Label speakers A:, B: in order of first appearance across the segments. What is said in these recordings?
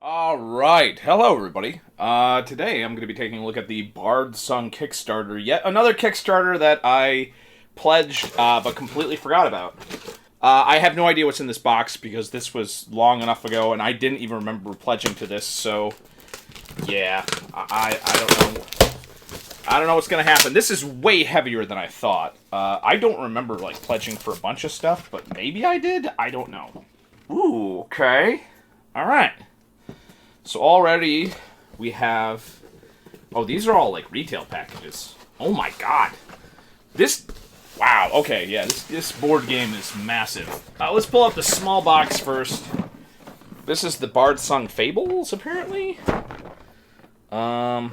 A: All right, hello everybody. Today I'm going to be taking a look at the Bardsung Kickstarter. Yet another Kickstarter that I pledged but completely forgot about. I have no idea what's in this box because this was long enough ago and I didn't even remember pledging to this. So, yeah, I don't know. I don't know what's going to happen. This is way heavier than I thought. I don't remember like pledging for a bunch of stuff, but maybe I did. I don't know. Ooh, okay. All right. So already we have... Oh, these are all like retail packages. Oh my god. This... Wow, okay, yeah, this board game is massive. Let's pull up the small box first. This is the Bardsung Fables, apparently. And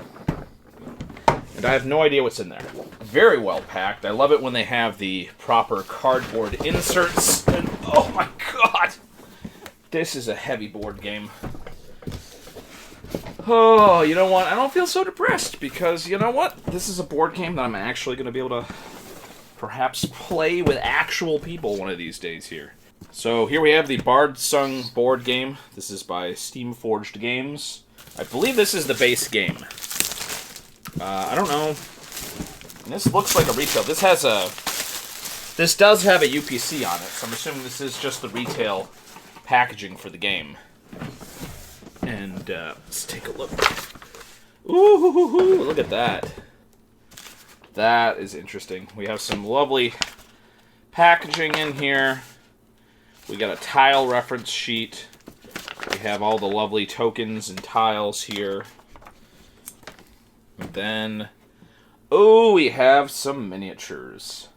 A: I have no idea what's in there. Very well packed. I love it when they have the proper cardboard inserts. And, oh my god! This is a heavy board game. Oh, you know what? I don't feel so depressed because, you know what? This is a board game that I'm actually going to be able to perhaps play with actual people one of these days here. So here we have the Bardsung board game. This is by Steam-Forged Games. I believe this is the base game. I don't know. This looks like a retail. This does have a UPC on it, so I'm assuming this is just the retail packaging for the game. And let's take a look. Ooh, look at that. That is interesting. We have some lovely packaging in here. We got a tile reference sheet. We have all the lovely tokens and tiles here. And then, oh, we have some miniatures.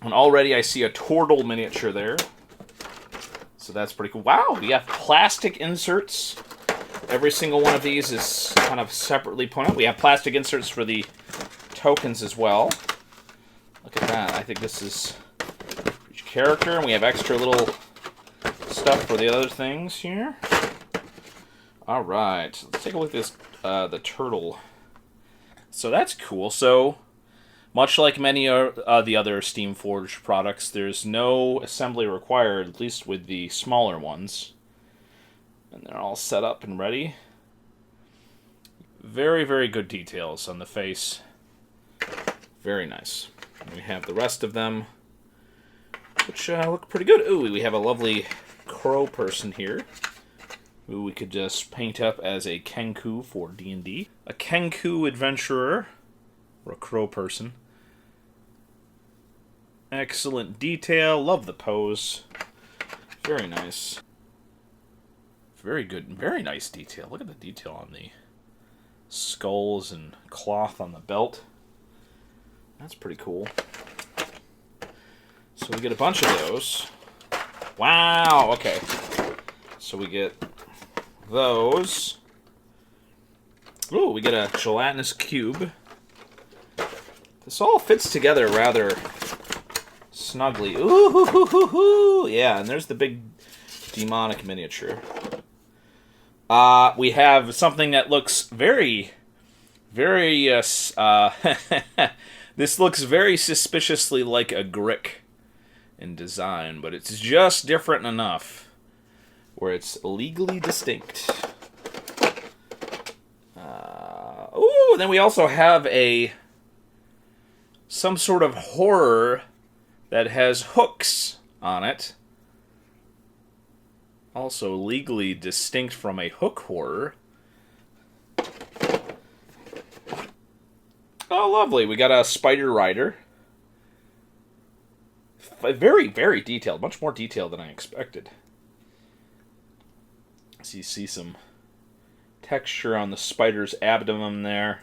A: And already I see a turtle miniature there. So that's pretty cool. Wow, we have plastic inserts. Every single one of these is kind of separately put out. We have plastic inserts for the tokens as well. Look at that. I think this is each character, and we have extra little stuff for the other things here. All right, let's take a look at this, the turtle. So that's cool. So, much like many of the other Steam-Forged products, there's no assembly required, at least with the smaller ones. And they're all set up and ready. Very, very good details on the face. Very nice. And we have the rest of them, which look pretty good. Ooh, we have a lovely crow person here, who we could just paint up as a Kenku for D&D. A Kenku adventurer, or a crow person. Excellent detail. Love the pose. Very nice. Very good. Very nice detail. Look at the detail on the skulls and cloth on the belt. That's pretty cool. So we get a bunch of those. Wow. Okay. So we get those. Ooh, we get a gelatinous cube. This all fits together rather snugly. Ooh, yeah, and there's the big demonic miniature. We have something that looks very, very, this looks very suspiciously like a Grick in design, but it's just different enough where it's legally distinct. Ooh, and then we also have some sort of horror that has hooks on it. Also legally distinct from a hook horror. Oh, lovely. We got a spider rider. Very, very detailed. Much more detailed than I expected. So you see some texture on the spider's abdomen there.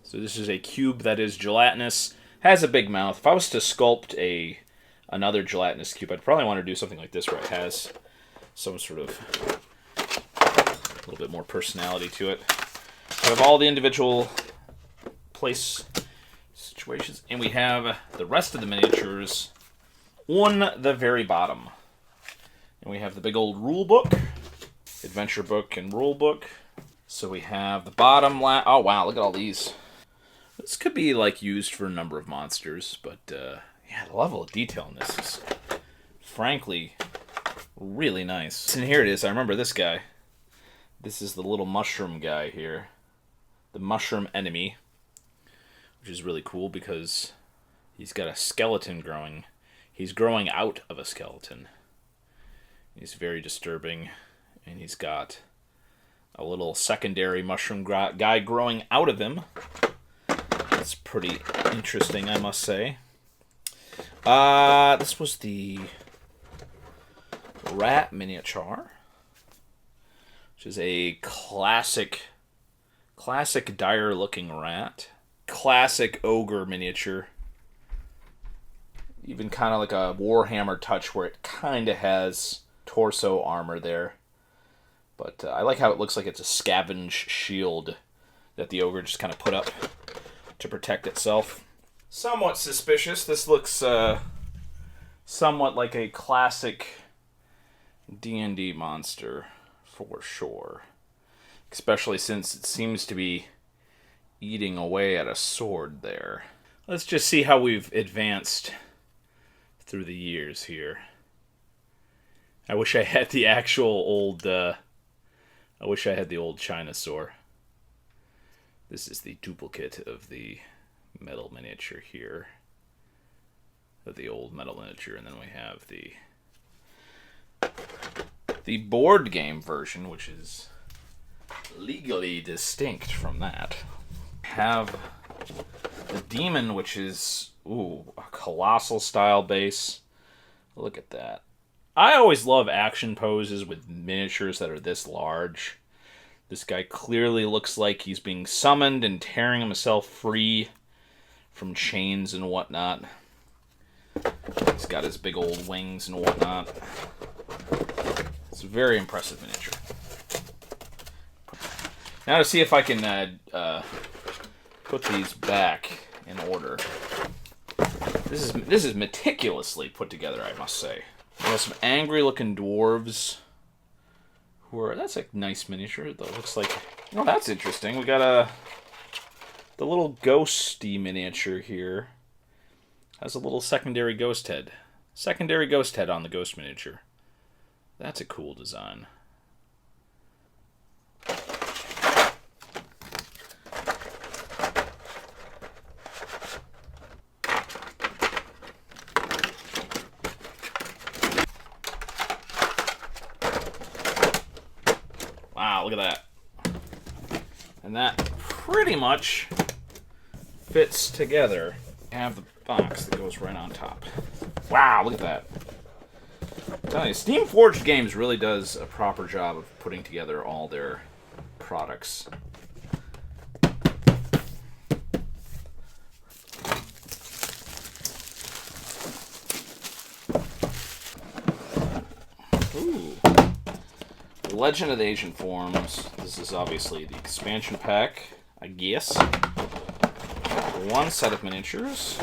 A: So this is a cube that is gelatinous. Has a big mouth. If I was to sculpt another gelatinous cube, I'd probably want to do something like this where it has some sort of a little bit more personality to it. We have all the individual place situations, and we have the rest of the miniatures on the very bottom. And we have the big old rule book, adventure book, and rule book. So we have the bottom oh wow, look at all these. This could be like used for a number of monsters, but yeah, the level of detail in this is frankly, really nice. And here it is. I remember this guy. This is the little mushroom guy here. The mushroom enemy. Which is really cool because he's got a skeleton growing. He's growing out of a skeleton. He's very disturbing. And he's got a little secondary mushroom guy growing out of him. That's pretty interesting, I must say. This was the rat miniature, which is a classic dire-looking rat. Classic ogre miniature. Even kind of like a Warhammer touch where it kind of has torso armor there. But I like how it looks like it's a scavenge shield that the ogre just kind of put up to protect itself. Somewhat suspicious. This looks somewhat like a classic D&D monster for sure. Especially since it seems to be eating away at a sword there. Let's just see how we've advanced through the years here. I wish I had the actual old I wish I had the old Chinasaur. This is the duplicate of the metal miniature here. Of the old metal miniature, and then we have the board game version, which is legally distinct from that. Have the demon, which is a colossal style base. Look at that. I always love action poses with miniatures that are this large. This guy clearly looks like he's being summoned and tearing himself free from chains and whatnot. He's got his big old wings and whatnot. It's a very impressive miniature. Now to see if I can put these back in order. This is meticulously put together, I must say. We have some angry-looking dwarves. That's a nice miniature. That looks like. Oh, that's interesting. We got the little ghosty miniature here. Has a little secondary ghost head. Secondary ghost head on the ghost miniature. That's a cool design. Wow, look at that. And that pretty much fits together. You have the box that goes right on top. Wow, look at that. I'm telling you, Steam Forged Games really does a proper job of putting together all their products. Ooh. The Legend of the Ancient Forms. This is obviously the expansion pack, I guess. One set of miniatures.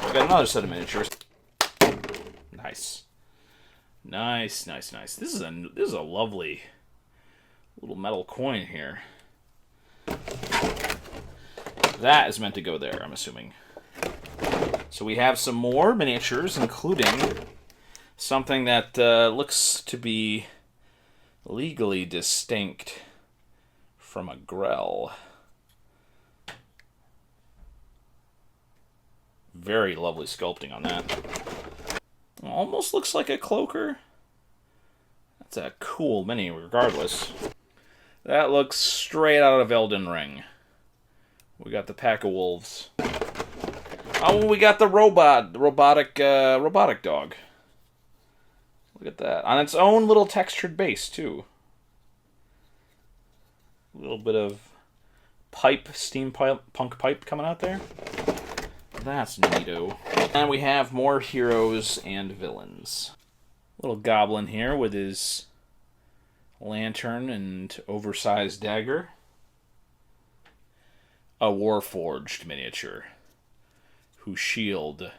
A: We've got another set of miniatures. Nice. Nice. This is a lovely little metal coin here. That is meant to go there, I'm assuming. So we have some more miniatures, including something that looks to be legally distinct from a Grell. Very lovely sculpting on that. Almost looks like a cloaker. That's a cool mini regardless. That looks straight out of Elden Ring. We got the pack of wolves. Oh, we got the robotic dog. Look at that. On its own little textured base, too. A little bit of steampunk pipe coming out there. That's neato. And we have more heroes and villains. Little goblin here with his lantern and oversized dagger. A Warforged miniature whose shield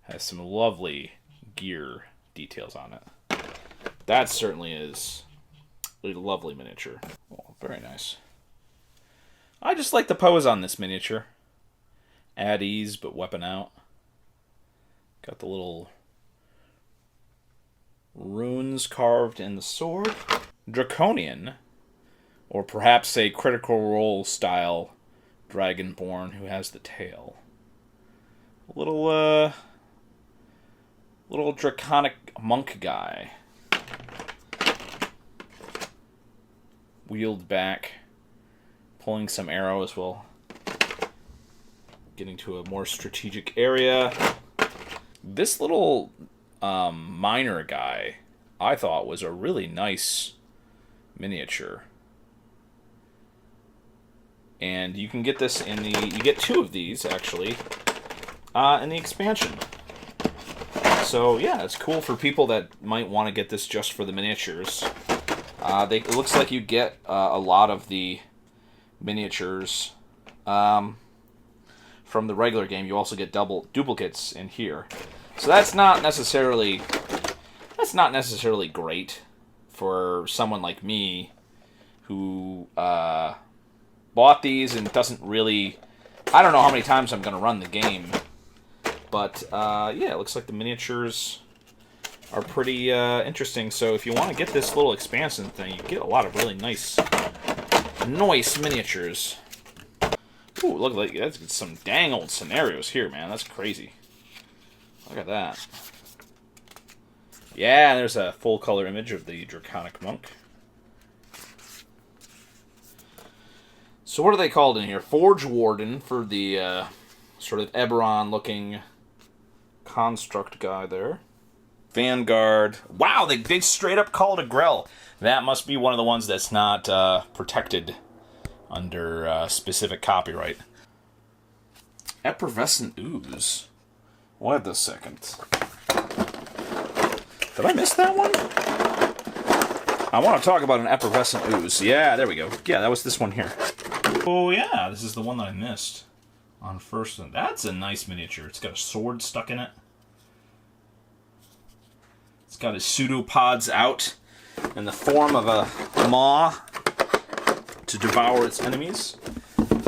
A: has some lovely gear details on it. That certainly is a lovely miniature. Oh, very nice. I just like the pose on this miniature. At ease, but weapon out. Got the little Runes carved in the sword. Draconian, or perhaps a Critical Role style Dragonborn who has the tail. A little draconic monk guy. Wheeled back, pulling some arrows while getting to a more strategic area. This little miner guy, I thought, was a really nice miniature. And you can get this in the... You get 2 of these, actually, in the expansion. So, yeah, it's cool for people that might want to get this just for the miniatures. It looks like you get a lot of the miniatures from the regular game. You also get duplicates in here. So that's not necessarily great for someone like me who bought these and doesn't really... I don't know how many times I'm going to run the game. But, yeah, it looks like the miniatures are pretty interesting. So if you want to get this little expansion thing, you get a lot of really nice miniatures. Ooh, look, like that's some dang old scenarios here, man. That's crazy. Look at that. Yeah, there's a full color image of the Draconic Monk. So what are they called in here? Forge Warden for the sort of Eberron-looking construct guy there. Vanguard. Wow, they straight up call it a Grell. That must be one of the ones that's not protected under specific copyright. Effervescent Ooze. Wait a second. Did I miss that one? I want to talk about an Effervescent Ooze. Yeah, there we go. Yeah, that was this one here. Oh yeah, this is the one that I missed on first. That's a nice miniature. It's got a sword stuck in it. It's got his pseudopods out in the form of a maw to devour its enemies.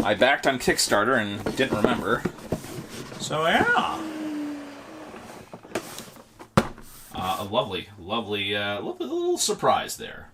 A: I backed on Kickstarter and didn't remember. So yeah. A lovely little surprise there.